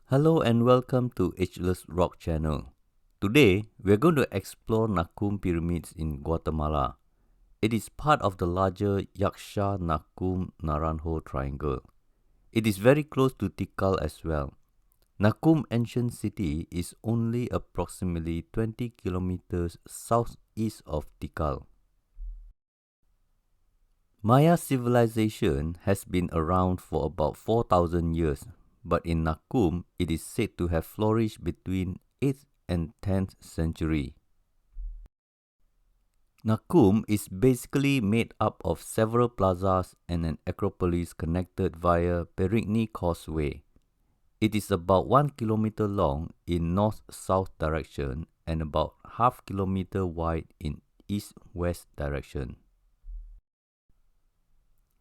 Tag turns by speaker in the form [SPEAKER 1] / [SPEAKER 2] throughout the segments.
[SPEAKER 1] Hello and welcome to Ageless Rock channel. Today, we're going to explore Nakum pyramids in Guatemala. It is part of the larger Yaksha Nakum Naranjo triangle. It is very close to Tikal as well. Nakum ancient city is only approximately 20 kilometers southeast of Tikal. Maya civilization has been around for about 4,000 years, but in Nakum it is said to have flourished between 8th and 10th century. Nakum is basically made up of several plazas and an acropolis connected via Perigny Causeway. It is about 1 kilometer long in north-south direction and about half kilometer wide in east-west direction.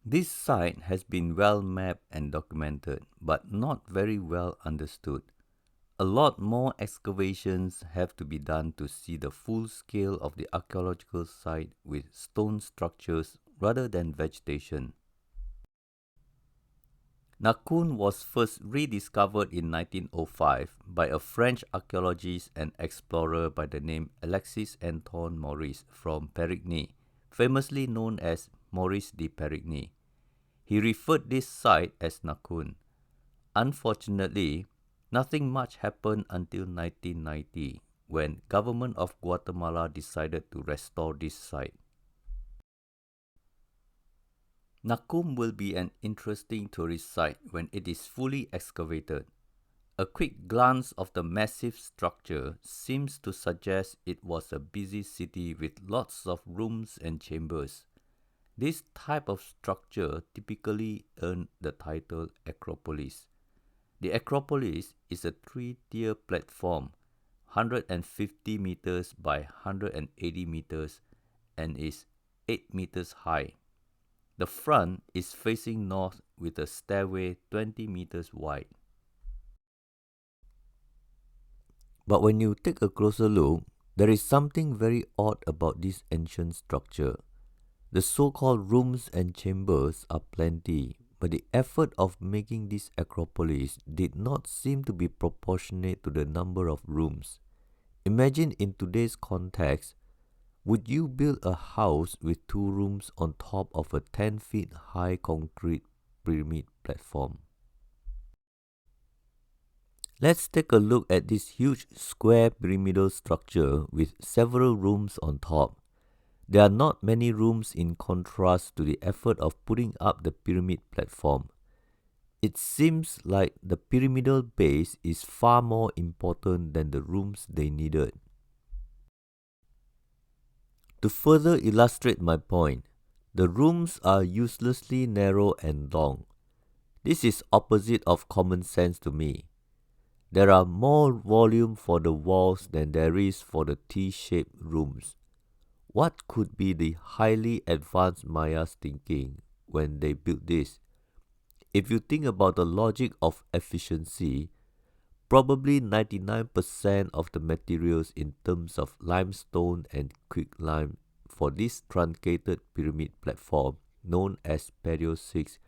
[SPEAKER 1] This site has been well mapped and documented, but not very well understood. A lot more excavations have to be done to see the full scale of the archaeological site with stone structures rather than vegetation. Nakum was first rediscovered in 1905 by a French archaeologist and explorer by the name Alexis Anton Maurice from Perigny, famously known as Maurice de Perigny. He referred this site as Nakum. Unfortunately, nothing much happened until 1990, when government of Guatemala decided to restore this site. Nakum will be an interesting tourist site when it is fully excavated. A quick glance of the massive structure seems to suggest it was a busy city with lots of rooms and chambers. This type of structure typically earned the title Acropolis. The Acropolis is a three-tier platform, 150 meters by 180 meters and is 8 meters high. The front is facing north with a stairway 20 meters wide. But when you take a closer look, there is something very odd about this ancient structure. The so-called rooms and chambers are plenty, but the effort of making this acropolis did not seem to be proportionate to the number of rooms. Imagine in today's context, would you build a house with 2 rooms on top of a 10 feet high concrete pyramid platform? Let's take a look at this huge square pyramidal structure with several rooms on top. There are not many rooms in contrast to the effort of putting up the pyramid platform. It seems like the pyramidal base is far more important than the rooms they needed. To further illustrate my point, the rooms are uselessly narrow and long. This is opposite of common sense to me. There are more volume for the walls than there is for the T-shaped rooms. What could be the highly advanced Maya's thinking when they built this? If you think about the logic of efficiency, probably 99% of the materials in terms of limestone and quicklime for this truncated pyramid platform, known as Patio 6,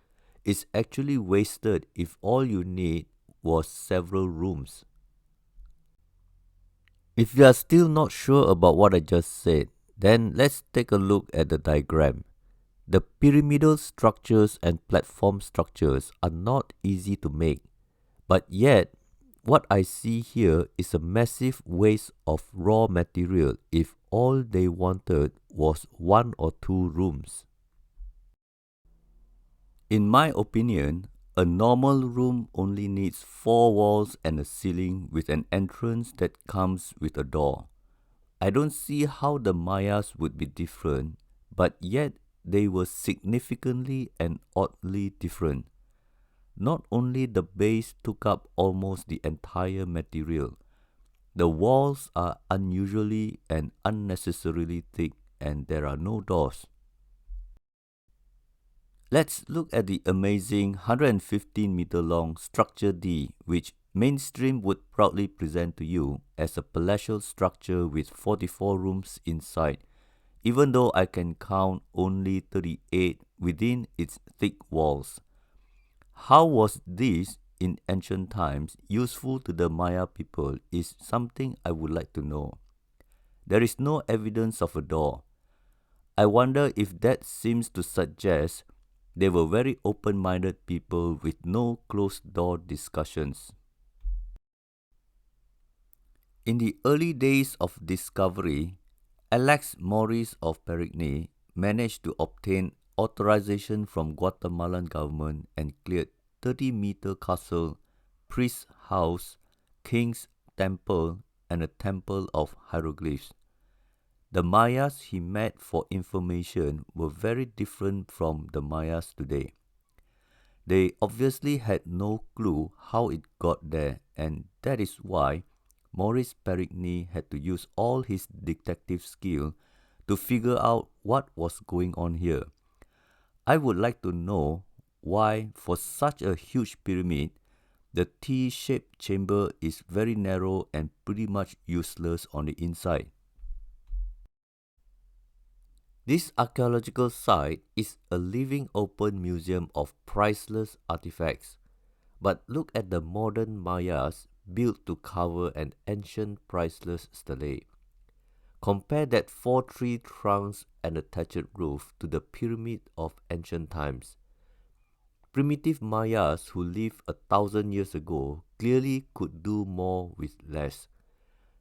[SPEAKER 1] is actually wasted if all you need was several rooms. If you are still not sure about what I just said, then let's take a look at the diagram. The pyramidal structures and platform structures are not easy to make, but yet what I see here is a massive waste of raw material if all they wanted was 1 or 2 rooms. In my opinion, a normal room only needs 4 walls and a ceiling with an entrance that comes with a door. I don't see how the Mayas would be different, but yet they were significantly and oddly different. Not only the base took up almost the entire material, the walls are unusually and unnecessarily thick and there are no doors. Let's look at the amazing 115-meter long Structure D, which Mainstream would proudly present to you as a palatial structure with 44 rooms inside, even though I can count only 38 within its thick walls. How was this in ancient times useful to the Maya people is something I would like to know. There is no evidence of a door. I wonder if that seems to suggest they were very open-minded people with no closed-door discussions. In the early days of discovery, Alex Morris of Perigny managed to obtain authorization from Guatemalan government and cleared 30-meter castle, priest house, king's temple, and a temple of hieroglyphs. The Mayas he met for information were very different from the Mayas today. They obviously had no clue how it got there, and that is why Maurice Perigny had to use all his detective skill to figure out what was going on here. I would like to know why, for such a huge pyramid, the T-shaped chamber is very narrow and pretty much useless on the inside. This archaeological site is a living open museum of priceless artifacts. But look at the modern Mayas built to cover an ancient priceless stele. Compare that 4 tree trunks and a thatched roof to the pyramid of ancient times. Primitive Mayas who lived 1,000 years ago clearly could do more with less.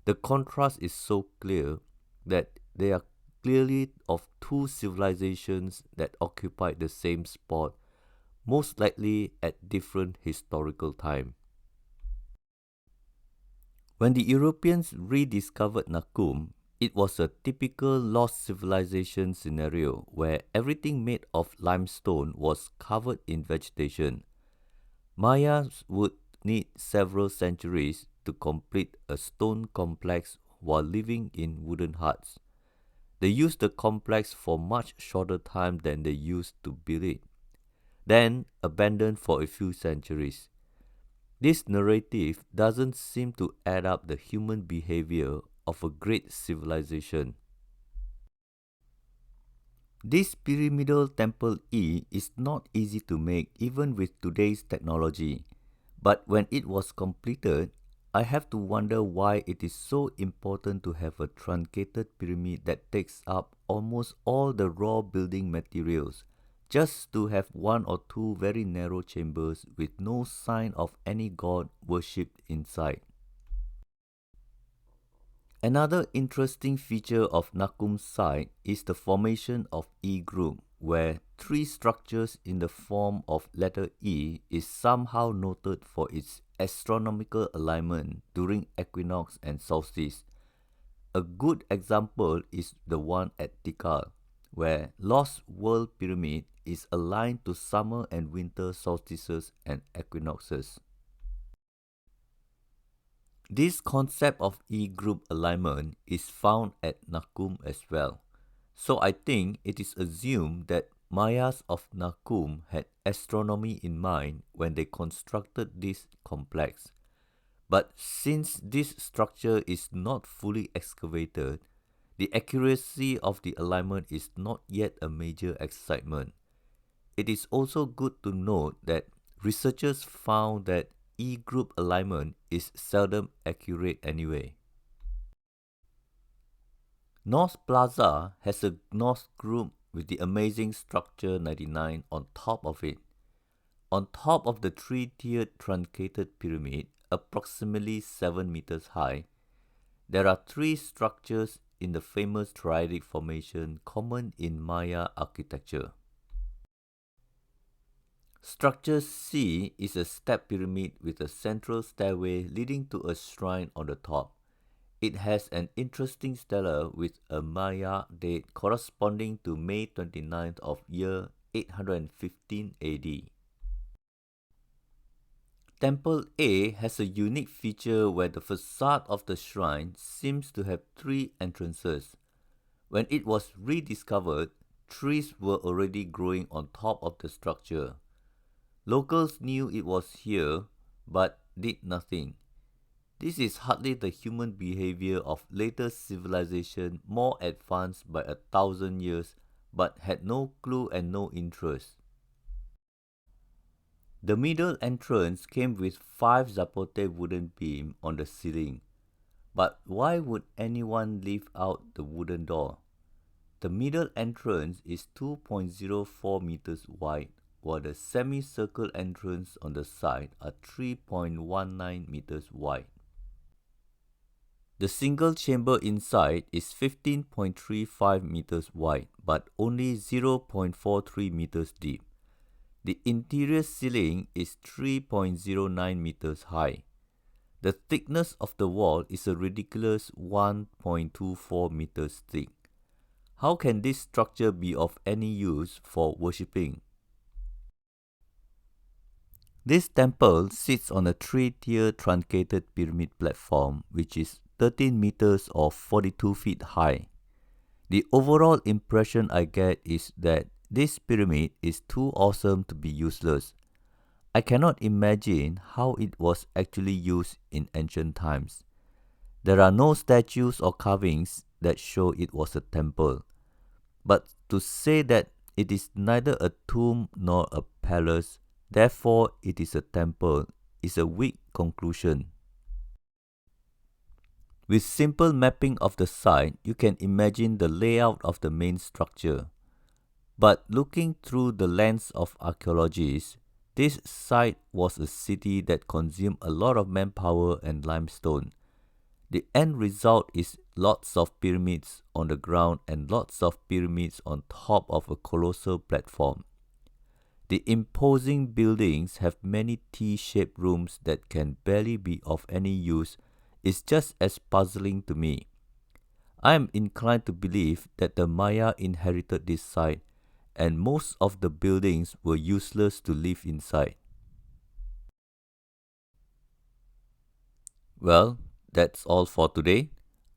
[SPEAKER 1] The contrast is so clear that they are clearly of two civilizations that occupied the same spot, most likely at different historical time. When the Europeans rediscovered Nakum, it was a typical lost civilization scenario where everything made of limestone was covered in vegetation. Mayas would need several centuries to complete a stone complex while living in wooden huts. They used the complex for much shorter time than they used to build it, then abandoned for a few centuries. This narrative doesn't seem to add up the human behavior of a great civilization. This pyramidal temple E is not easy to make even with today's technology, but when it was completed, I have to wonder why it is so important to have a truncated pyramid that takes up almost all the raw building materials, just to have 1 or 2 very narrow chambers with no sign of any god worshipped inside. Another interesting feature of Nakum's site is the formation of Egroup, where 3 structures in the form of letter E is somehow noted for its astronomical alignment during equinox and solstice. A good example is the one at Tikal, where Lost World Pyramid is aligned to summer and winter solstices and equinoxes. This concept of E-group alignment is found at Nakum as well, so I think it is assumed that Mayas of Nakum had astronomy in mind when they constructed this complex. But since this structure is not fully excavated, the accuracy of the alignment is not yet a major excitement. It is also good to note that researchers found that E-group alignment is seldom accurate anyway. North Plaza has a North group with the amazing structure 99 on top of it. On top of the 3-tiered truncated pyramid, approximately 7 meters high, there are 3 structures in the famous triadic formation common in Maya architecture. Structure C is a step pyramid with a central stairway leading to a shrine on the top. It has an interesting stela with a Maya date corresponding to May 29th of year 815 AD. Temple A has a unique feature where the facade of the shrine seems to have 3 entrances. When it was rediscovered, trees were already growing on top of the structure. Locals knew it was here, but did nothing. This is hardly the human behavior of later civilization more advanced by 1,000 years, but had no clue and no interest. The middle entrance came with 5 zapote wooden beams on the ceiling. But why would anyone leave out the wooden door? The middle entrance is 2.04 meters wide, while the semicircle entrance on the side are 3.19 meters wide. The single chamber inside is 15.35 meters wide, but only 0.43 meters deep. The interior ceiling is 3.09 meters high. The thickness of the wall is a ridiculous 1.24 meters thick. How can this structure be of any use for worshipping? This temple sits on a 3-tier truncated pyramid platform which is 13 meters or 42 feet high. The overall impression I get is that this pyramid is too awesome to be useless. I cannot imagine how it was actually used in ancient times. There are no statues or carvings that show it was a temple. But to say that it is neither a tomb nor a palace, therefore it is a temple, is a weak conclusion. With simple mapping of the site, you can imagine the layout of the main structure. But looking through the lens of archaeologists, this site was a city that consumed a lot of manpower and limestone. The end result is lots of pyramids on the ground and lots of pyramids on top of a colossal platform. The imposing buildings have many T-shaped rooms that can barely be of any use. Is just as puzzling to me. I am inclined to believe that the Maya inherited this site and most of the buildings were useless to live inside. Well, that's all for today.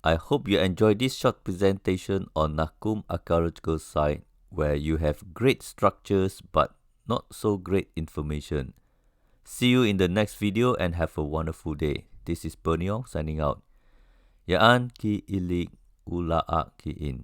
[SPEAKER 1] I hope you enjoyed this short presentation on Nakum archaeological site where you have great structures but not so great information. See you in the next video and have a wonderful day. This is Berniong signing out. Yaan ki ilik ula'a ki in.